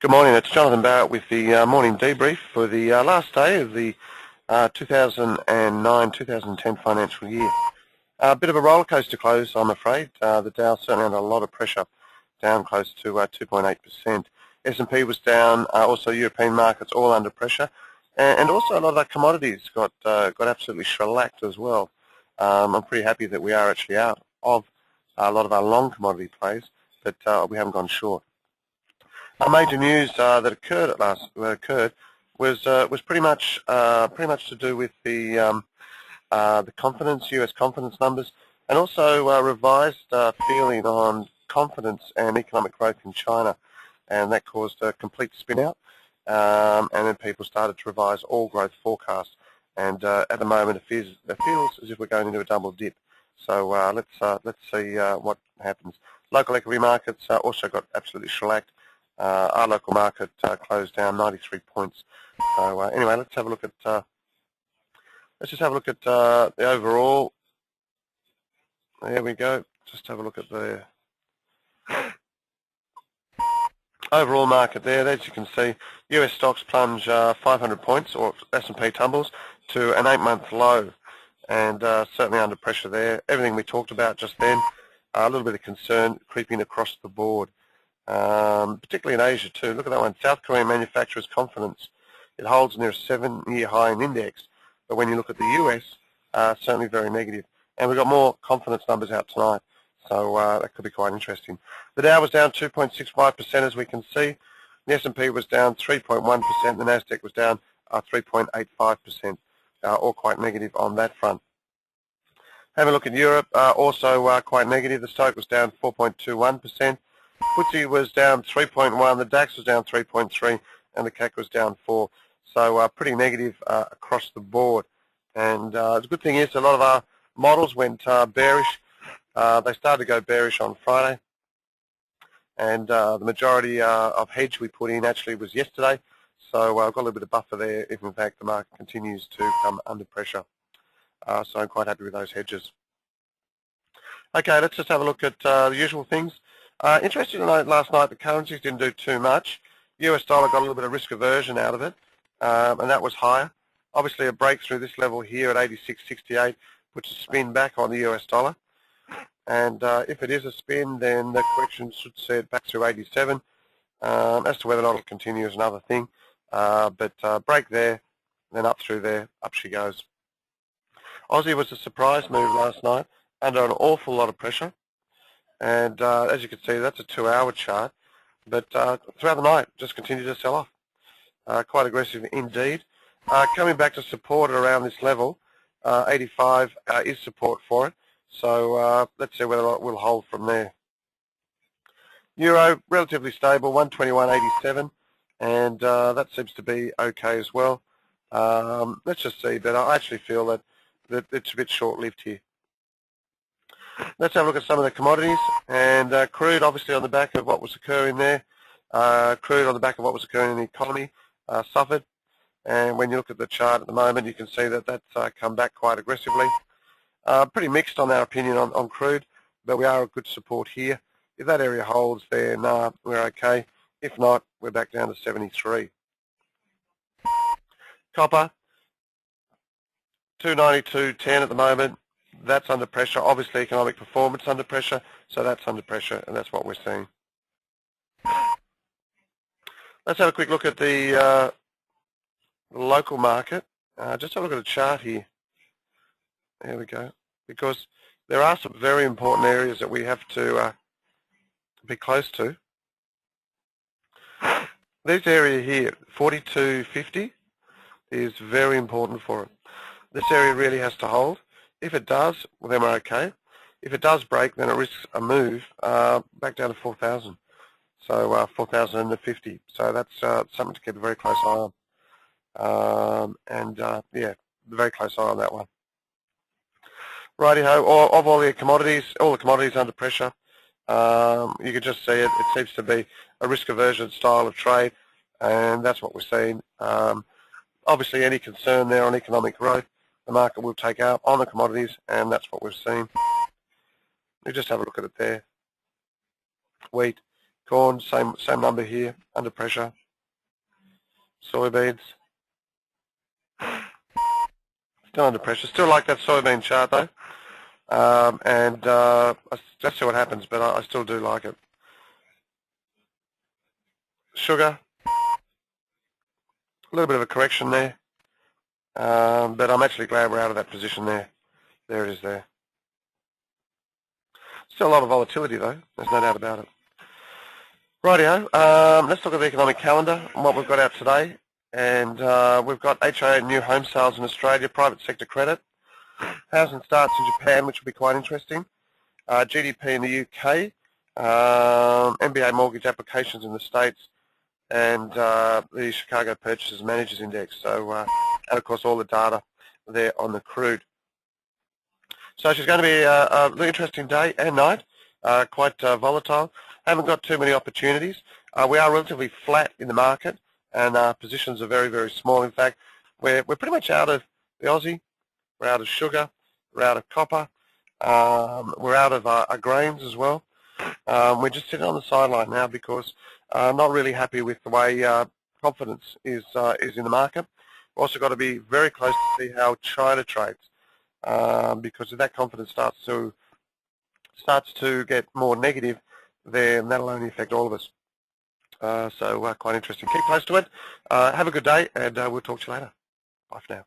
Good morning, it's Jonathan Barratt with the morning debrief for the last day of the 2009-2010 financial year. A bit of a roller coaster close, I'm afraid. The Dow certainly under a lot of pressure, down close to 2.8%. S&P was down, also European markets all under pressure, and also a lot of our commodities got absolutely shellacked as well. I'm pretty happy that we are actually out of a lot of our long commodity plays, but we haven't gone short. Major news that occurred was pretty much to do with the confidence, U.S. confidence numbers, and also revised feeling on confidence and economic growth in China, and that caused a complete spin out, and then people started to revise all growth forecasts, and at the moment it feels as if we're going into a double dip. So let's see what happens. Local equity markets also got absolutely shellacked. Our local market closed down 93 points. So anyway, let's have a look at the overall. There we go. Just have a look at the overall market there. As you can see, US stocks plunge 500 points, or S&P tumbles to an 8-month low, and certainly under pressure there. Everything we talked about just then, a little bit of concern creeping across the board. Particularly in Asia too. Look at that one. South Korean manufacturers' confidence. It holds near a 7-year high in index. But when you look at the US, certainly very negative. And we've got more confidence numbers out tonight. So that could be quite interesting. The Dow was down 2.65%, as we can see. The S&P was down 3.1%. The Nasdaq was down 3.85%. All quite negative on that front. Having a look at Europe, also quite negative. The Stoic was down 4.21%. FTSE was down 3.1, the DAX was down 3.3, and the CAC was down 4. So pretty negative across the board. And the good thing is a lot of our models went bearish. They started to go bearish on Friday. And the majority of hedge we put in actually was yesterday. So I've got a little bit of buffer there if in fact the market continues to come under pressure. So I'm quite happy with those hedges. Okay, let's just have a look at the usual things. Interesting to note last night the currencies didn't do too much. US dollar got a little bit of risk aversion out of it, and that was higher. Obviously a breakthrough this level here at 86.68 puts a spin back on the US dollar. And if it is a spin, then the correction should see it back through 87. As to whether or not it'll continue is another thing. But break there, then up through there, up she goes. Aussie was a surprise move last night under an awful lot of pressure. And as you can see, that's a 2-hour chart. But throughout the night, just continued to sell off. Quite aggressive indeed. Coming back to support around this level, 85 is support for it. So let's see whether it will hold from there. Euro, relatively stable, 121.87. And that seems to be okay as well. Let's just see. But I actually feel that it's a bit short-lived here. Let's have a look at some of the commodities, and crude obviously on the back of what was occurring there. Crude on the back of what was occurring in the economy suffered, and when you look at the chart at the moment you can see that that's come back quite aggressively. Pretty mixed on our opinion on crude, but we are a good support here. If that area holds, then we're okay. If not, we're back down to 73. Copper, 292.10 at the moment. That's under pressure. Obviously, economic performance under pressure, so that's under pressure, and that's what we're seeing. Let's have a quick look at the local market. Just have a look at the chart here. There we go. Because there are some very important areas that we have to be close to. This area here, 42.50, is very important for it. This area really has to hold. If it does, well, then we're okay. If it does break, then it risks a move back down to 4,000. So 4,050. So that's something to keep a very close eye on. Yeah, very close eye on that one. Righty-ho, of all the commodities under pressure. You can just see it. It seems to be a risk aversion style of trade, and that's what we're seeing. Obviously, any concern there on economic growth, the market will take out on the commodities, and that's what we've seen. We just have a look at it there. Wheat, Corn, same number here, under pressure. Soybeans, still under pressure. Still like that soybean chart though. Let's see what happens, but I still do like it. Sugar, a little bit of a correction there, but I'm actually glad we're out of that position there. There it is there. Still a lot of volatility though, there's no doubt about it. Rightio, let's look at the economic calendar and what we've got out today. And we've got HIA new home sales in Australia, private sector credit, housing starts in Japan, which will be quite interesting, GDP in the UK, MBA mortgage applications in the States, and the Chicago Purchasers Managers Index. So, and of course all the data there on the crude. So it's going to be a really interesting day and night, quite volatile. Haven't got too many opportunities. We are relatively flat in the market, and our positions are very, very small. In fact, we're pretty much out of the Aussie, we're out of sugar, we're out of copper, we're out of our grains as well. We're just sitting on the sideline now because not really happy with the way confidence is in the market. We've also got to be very close to see how China trades, because if that confidence starts to get more negative, then that'll only affect all of us. So quite interesting. Keep close to it. Have a good day, and we'll talk to you later. Bye for now.